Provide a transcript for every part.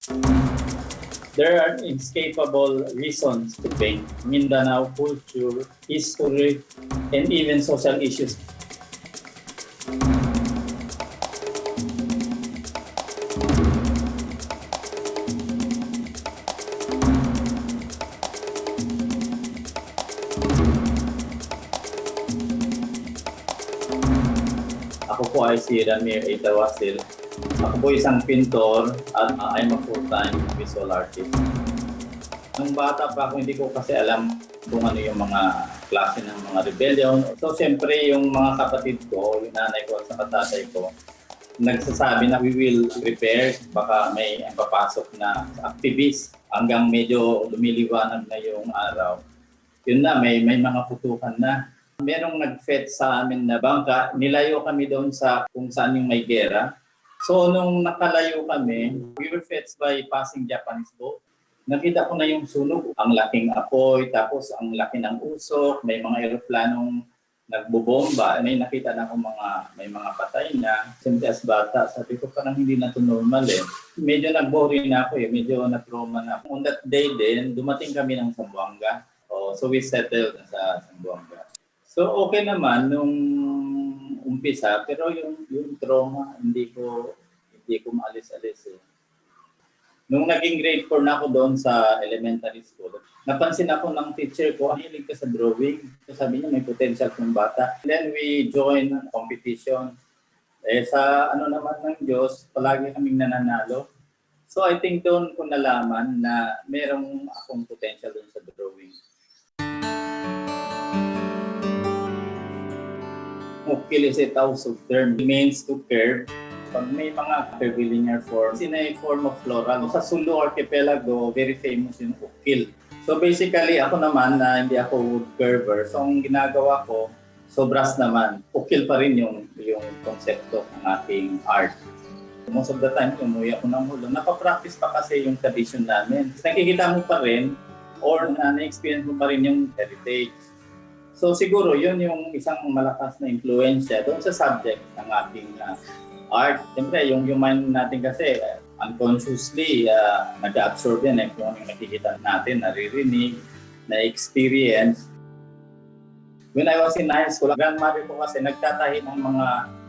There are inescapable reasons to paint: Mindanao culture, history, and even social issues. Ako po ay si Rameer Tawasil. Ako po isang pintor at I'm a full-time visual artist. Nung bata pa ako, hindi ko kasi alam kung ano yung mga klase ng mga rebellion. So siyempre yung mga kapatid ko, yung nanay ko at sa tatay ko, nagsasabi na we will prepare, baka may papasok na activist hanggang medyo lumiliwanag na yung araw. Yun na, may mga putukan na. Merong nag-fetch sa amin na bangka, nilayo kami doon sa kung saan yung may gera. So nung nakalayo kami, we were fetched by passing Japanese boat. Nakita ko na yung sunog, ang laking apoy, tapos ang laki ng usok, may mga eroplanong nagbobomba, may nakita na akong may mga patay na. Siyempre as bata, sabi ko parang hindi na ito normal eh. Medyo nag-worry na ako eh, medyo na-trauma na. On that day din, dumating kami ng Zamboanga. So we settled sa Zamboanga. So okay naman nung umpisa, pero yung trauma hindi ko maalis-alis eh. Nung naging grade 4 na ako doon sa elementary school, napansin ako ng teacher ko, hilig ka sa drawing. So sabi niya may potential kong bata. Then we joined competition. Sa naman ng Diyos, palagi kaming nananalo. So I think doon ko nalaman na merong akong potential doon sa drawing. Ukil is a tausog term. It means to curve. Pag may mga curvilinear form, in a form of floral. Sa Sulu Archipelago, very famous yung ukil. So basically, ako naman na hindi ako wood curver. So ang ginagawa ko, sobras naman. Ukil pa rin yung konsepto ng aking art. Most of the time, umuwi ako ng hulong. Napapractice pa kasi yung tradition namin. Nakikita mo pa rin or na-experience mo pa rin yung heritage. So siguro yun yung isang malakas na influensya doon sa subject ng ating art. Siyempre, yung mind natin kasi unconsciously nag-absorb yan kung ano yung nakikita natin, naririnig, na-experience. When I was in high school, grandmother ko kasi nagtatahi ng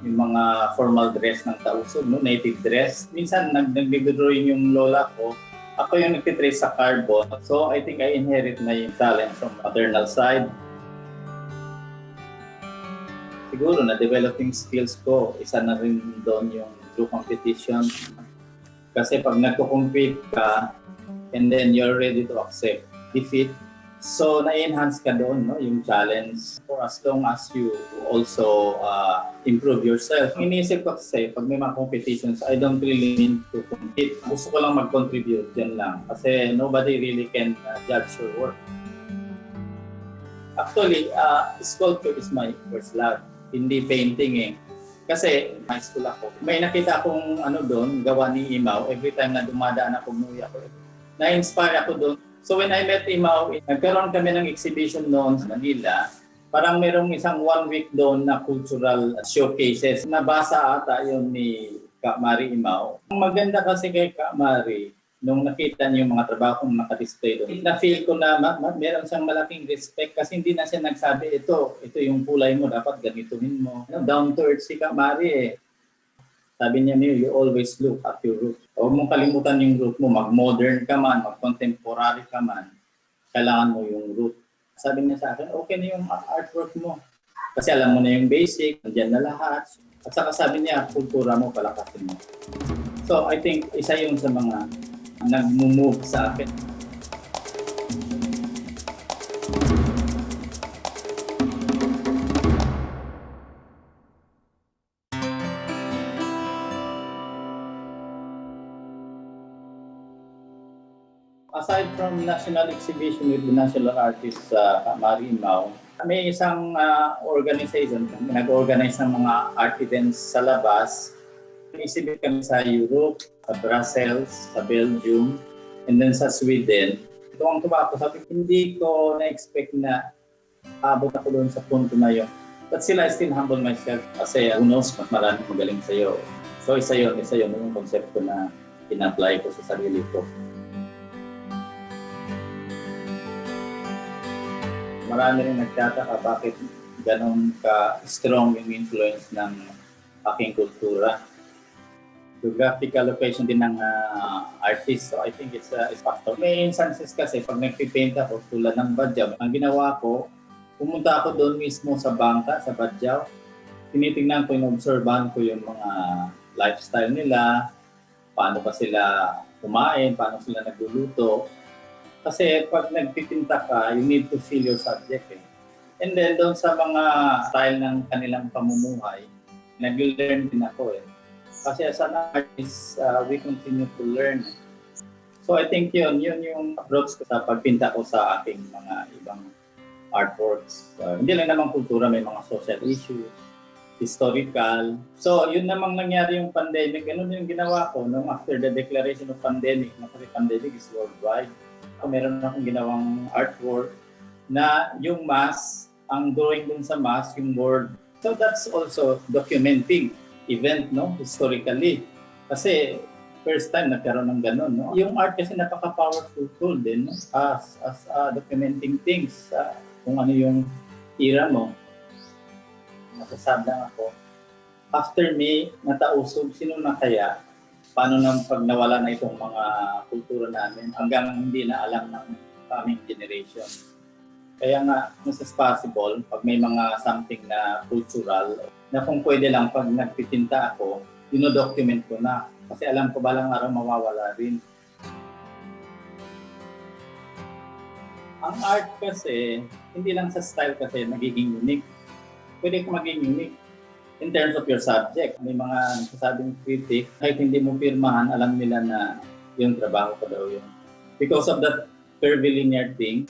mga formal dress ng Tawasil, native dress. Minsan nag-drawing yung lola ko. Ako yung nagtitrace sa cardboard. So I think I inherit my talent from maternal side. Siguro na-developing skills ko, isa na rin doon yung through competition. Kasi pag nagko-compete ka, and then you're ready to accept defeat, so na-enhance ka doon, no? Yung challenge. For as long as you also improve yourself. Iniisip ko kasi, pag may mga competitions, I don't really mean to compete. Gusto ko lang mag-contribute, yan lang. Kasi nobody really can judge your work. Actually, sculpture is my first love. Hindi painting eh. Kasi high school ako. May nakita akong doon, gawa ni Imaw. Every time na dumadaan ako, umuwi ako. Na-inspire ako doon. So when I met Imaw, nagkaroon kami ng exhibition noon sa Manila. Parang merong isang 1 week doon na cultural showcases. Nabasa ata yun ni Kak Mari Imaw. Ang maganda kasi kay Kak Mari, nung nakita niyo yung mga trabaho kong nakadisplay doon, na-feel ko na meron siyang malaking respect kasi hindi na siya nagsabi, ito yung kulay mo, dapat ganituhin mo. Down to earth si Kak Mari eh. Sabi niya, you always look at your roots. Huwag mong kalimutan yung root mo, mag-modern ka man, mag-contemporary ka man, kailangan mo yung root. Sabi niya sa akin, okay na yung artwork mo. Kasi alam mo na yung basic, nandiyan na lahat. At saka sabi niya, kultura mo, palakasin mo. So I think isa yun sa mga nag-move sa akin. Aside from national exhibition with the national artist Mari Imaw, may isang organization nag-organize ng mga art events sa labas. Exhibit kami sa Europe, sa Brussels, sa Belgium, and then sa Sweden. Ito ang tuwa ko. Sabi, hindi ko na-expect na abot ako doon sa punto na yun. But still, I still humble myself kasi who knows, mas maraming magaling sa'yo. So isa yun yung konsepto na in-apply ko sa sarili ko. Marami rin nagtataka bakit ganun ka-strong yung influence ng aking kultura. Geographical location din ng artist, so I think it's a factor. May instances kasi pag nagpipaint ako tulad ng Badyaw, ang ginawa ko, pumunta ako doon mismo sa bangka, sa Badyaw. Tinitingnan ko, inobserbahan ko yung mga lifestyle nila, paano ba sila kumain, paano sila nagluluto. Kasi pag nagpipinta ka, you need to feel your subject. And then doon sa mga style ng kanilang pamumuhay, nag-learn din ako . Kasi as an artist, we continue to learn. So I think yun yung approach ko sa pagpinta ko sa aking mga ibang artworks. Hindi lang naman kultura, may mga social issues, historical. So yun namang nangyari yung pandemic. Ano yung ginawa ko nung after the declaration of pandemic, kasi pandemic is worldwide. Meron akong ginawang artwork na yung mass, ang drawing dun sa mass, yung word. So that's also documenting event, no? Historically. Kasi first time nagkaroon ng ganun, no? Yung art kasi napaka-powerful tool din, no? As documenting things, kung ano yung era mo. Masasabi lang ako, after me, natausog, sino na kaya? Paano nang pag nawala na itong mga kultura namin hanggang hindi na alam ng coming generation. Kaya nga, as is possible, pag may mga something na cultural, na kung pwede lang pag nagpipinta ako, dino-document ko na. Kasi alam ko balang araw mawawala rin. Ang art kasi, hindi lang sa style kasi magiging unique. Pwede ko maging unique. In terms of your subject, may mga nagsasabing critic, kahit hindi mo pirmahan, alam nila na yung trabaho ko daw yun. Because of that curvilinear thing,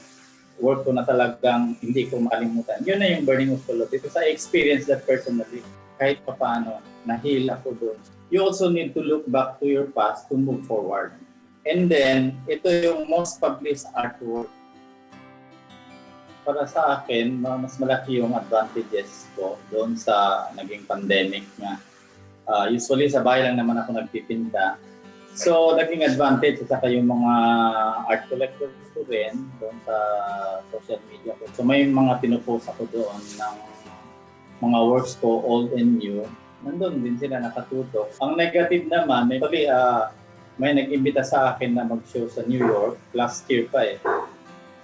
work ko na talagang hindi ko makalimutan. Yun na yung burning of color. Because I experienced that personally. Kahit pa paano, na-heal ako doon. You also need to look back to your past to move forward. And then, ito yung most published artwork. Para sa akin, mas malaki yung advantages ko doon sa naging pandemic nga. Usually sa bahay lang naman ako nagpipinta. So, naging advantage sa yung mga art collectors ko rin doon sa social media ko. So, may mga pinupost ako doon ng mga works ko, old and new. Nandun din sila nakatutok. Ang negative naman, may nag-imbita sa akin na mag-show sa New York. Last year pa .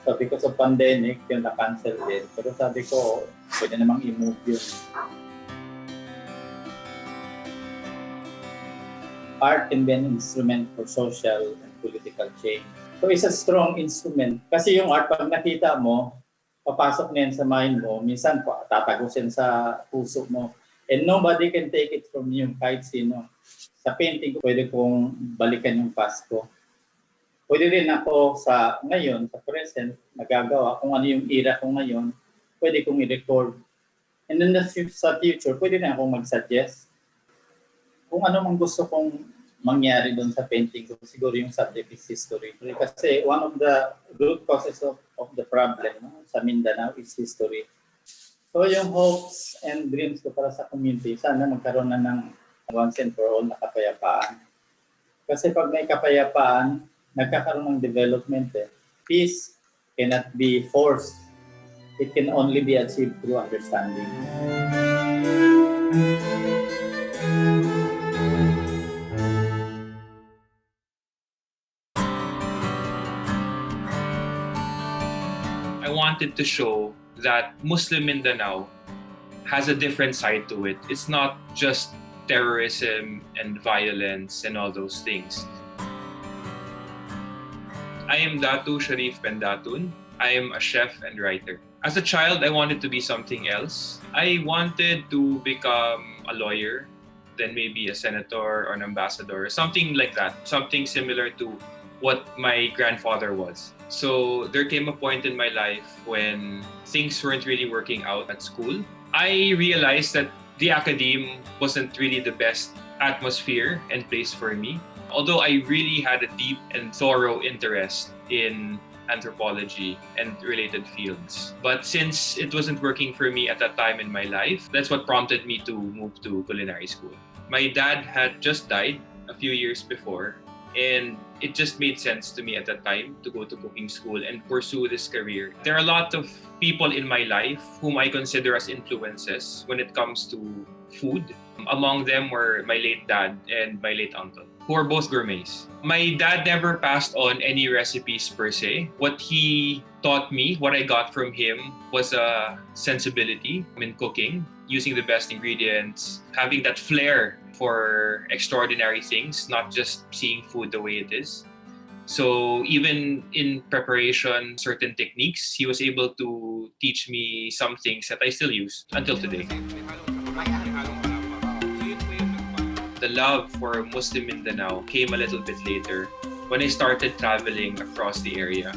So because of pandemic, yun na-cancel din. Pero sabi ko, pwede namang i-move yun. Art can be an instrument for social and political change. So it's a strong instrument. Kasi yung art, pag nakita mo, papasok na yan sa mind mo, minsan tatagusin sa puso mo. And nobody can take it from you, kahit sino. Sa painting, pwede kong balikan yung past ko. Pwede rin ako sa ngayon, sa present, nagagawa kung ano yung era ko ngayon, pwede kong i-record. And then sa future, pwede rin akong mag-suggest. Kung ano mang gusto kong mangyari doon sa painting ko, siguro yung subject is history. Kasi one of the root causes of the problem sa Mindanao is history. So yung hopes and dreams ko para sa community, sana magkaroon na ng once and for all na kapayapaan. Kasi pag may kapayapaan, nagkakaroon ng development . Peace cannot be forced. It can only be achieved through understanding. I wanted to show that Muslim Mindanao has a different side to it. It's not just terrorism and violence and all those things. I am Datu, Shariff, Pendatun. I am a chef and writer. As a child, I wanted to be something else. I wanted to become a lawyer, then maybe a senator or an ambassador, something like that, something similar to what my grandfather was. So there came a point in my life when things weren't really working out at school. I realized that the academe wasn't really the best atmosphere and place for me. Although I really had a deep and thorough interest in anthropology and related fields. But since it wasn't working for me at that time in my life, that's what prompted me to move to culinary school. My dad had just died a few years before, And it just made sense to me at that time to go to cooking school and pursue this career. There are a lot of people in my life whom I consider as influences when it comes to food. Among them were my late dad and my late uncle, who are both gourmets. My dad never passed on any recipes per se. What he taught me, what I got from him, was a sensibility in cooking, using the best ingredients, having that flair for extraordinary things, not just seeing food the way it is. So even in preparation, certain techniques, he was able to teach me some things that I still use until today. The love for Muslim Mindanao came a little bit later when I started traveling across the area.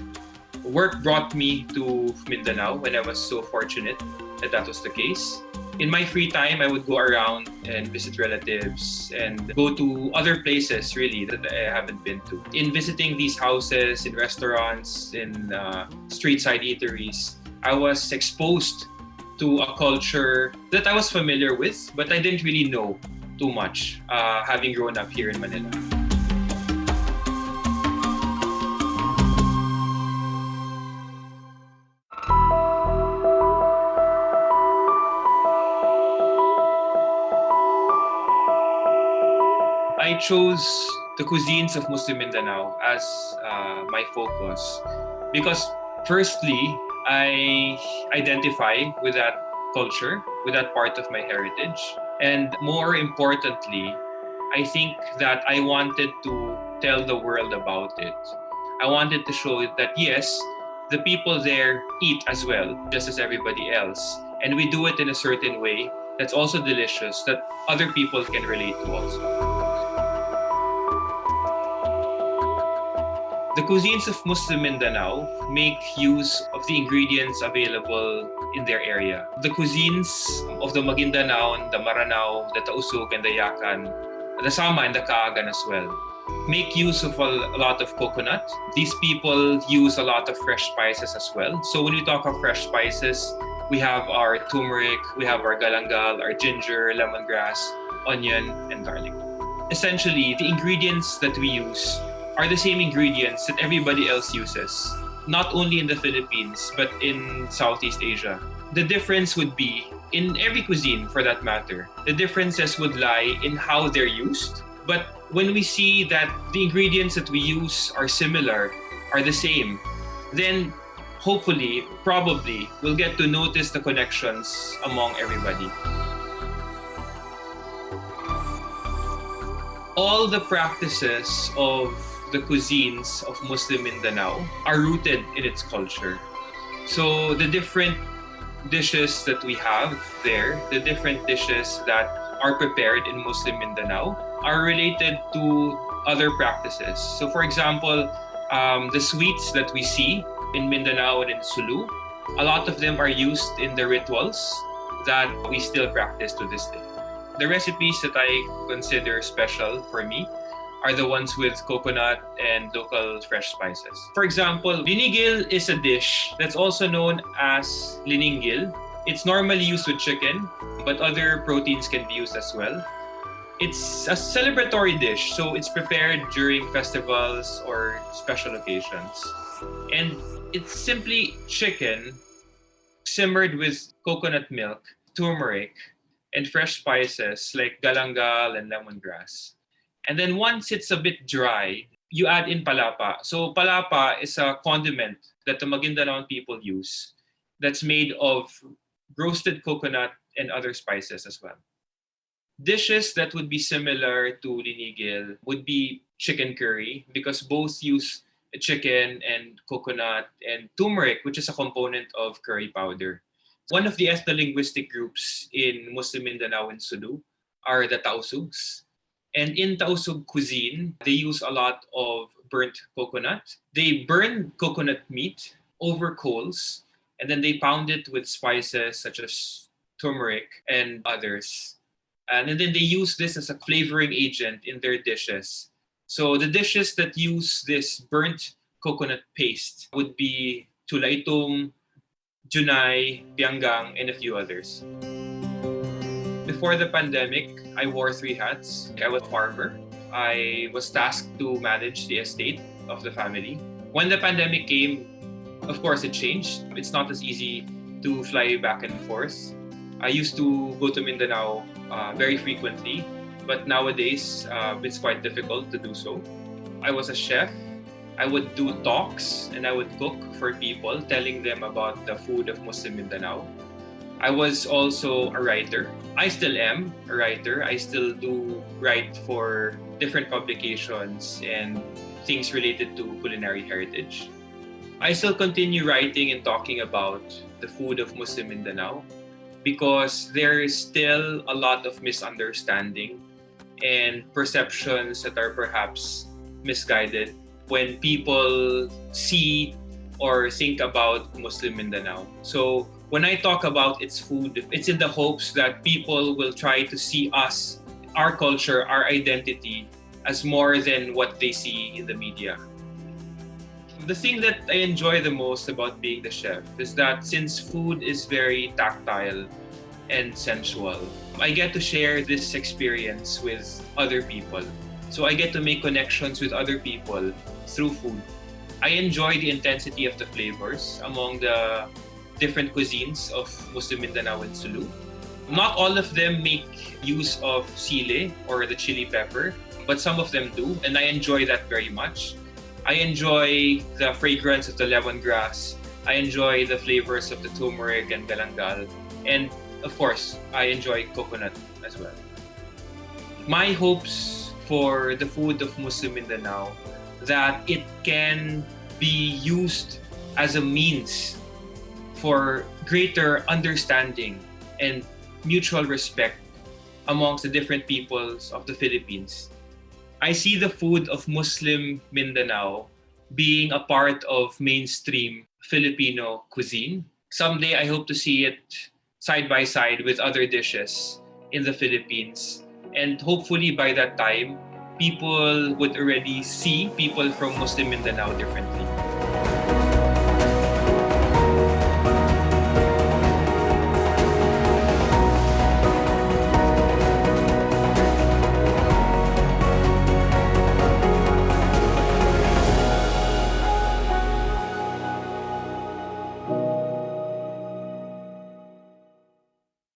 Work brought me to Mindanao when I was so fortunate that that was the case. In my free time, I would go around and visit relatives and go to other places really that I haven't been to. In visiting these houses, in restaurants, in street side eateries, I was exposed to a culture that I was familiar with, but I didn't really know too much, having grown up here in Manila. I chose the cuisines of Muslim Mindanao as my focus because firstly, I identify with that culture, with that part of my heritage. And more importantly, I think that I wanted to tell the world about it. I wanted to show that yes, the people there eat as well, just as everybody else. And we do it in a certain way that's also delicious, that other people can relate to also. The cuisines of Muslim Mindanao make use of the ingredients available in their area. The cuisines of the Maguindanao, the Maranao, the Tausug, and the Yakan, the Sama and the Kaagan as well, make use of a lot of coconut. These people use a lot of fresh spices as well. So when we talk of fresh spices, we have our turmeric, we have our galangal, our ginger, lemongrass, onion, and garlic. Essentially, the ingredients that we use are the same ingredients that everybody else uses, not only in the Philippines, but in Southeast Asia. The difference would be in every cuisine for that matter. The differences would lie in how they're used. But when we see that the ingredients that we use are similar, are the same, then hopefully, probably, we'll get to notice the connections among everybody. All the practices of the cuisines of Muslim Mindanao are rooted in its culture. So the different dishes that we have there, the different dishes that are prepared in Muslim Mindanao are related to other practices. So for example, the sweets that we see in Mindanao and in Sulu, a lot of them are used in the rituals that we still practice to this day. The recipes that I consider special for me are the ones with coconut and local fresh spices. For example, linigil is a dish that's also known as liningil. It's normally used with chicken, but other proteins can be used as well. It's a celebratory dish, so it's prepared during festivals or special occasions. And it's simply chicken simmered with coconut milk, turmeric, and fresh spices like galangal and lemongrass. And then once it's a bit dry, you add in palapa. So palapa is a condiment that the Maguindanaon people use that's made of roasted coconut and other spices as well. Dishes that would be similar to linigil would be chicken curry because both use chicken and coconut and turmeric, which is a component of curry powder. One of the ethno-linguistic groups in Muslim Mindanao and Sulu are the Tausugs. And in Tausug cuisine, they use a lot of burnt coconut. They burn coconut meat over coals, and then they pound it with spices such as turmeric and others. And then they use this as a flavoring agent in their dishes. So the dishes that use this burnt coconut paste would be tulaitum, junay, pianggang, and a few others. Before the pandemic, I wore 3 hats. I was a farmer. I was tasked to manage the estate of the family. When the pandemic came, of course, it changed. It's not as easy to fly back and forth. I used to go to Mindanao very frequently, but nowadays it's quite difficult to do so. I was a chef. I would do talks and I would cook for people, telling them about the food of Muslim Mindanao. I was also a writer. I still am a writer. I still do write for different publications and things related to culinary heritage. I still continue writing and talking about the food of Muslim Mindanao because there is still a lot of misunderstanding and perceptions that are perhaps misguided when people see or think about Muslim Mindanao. So when I talk about its food, it's in the hopes that people will try to see us, our culture, our identity as more than what they see in the media. The thing that I enjoy the most about being the chef is that since food is very tactile and sensual, I get to share this experience with other people. So I get to make connections with other people through food. I enjoy the intensity of the flavors among the different cuisines of Muslim Mindanao and Sulu. Not all of them make use of sile or the chili pepper, but some of them do, and I enjoy that very much. I enjoy the fragrance of the lemongrass. I enjoy the flavors of the turmeric and galangal. And of course, I enjoy coconut as well. My hopes for the food of Muslim Mindanao, that it can be used as a means for greater understanding and mutual respect amongst the different peoples of the Philippines. I see the food of Muslim Mindanao being a part of mainstream Filipino cuisine. Someday, I hope to see it side by side with other dishes in the Philippines. And hopefully by that time, people would already see people from Muslim Mindanao differently.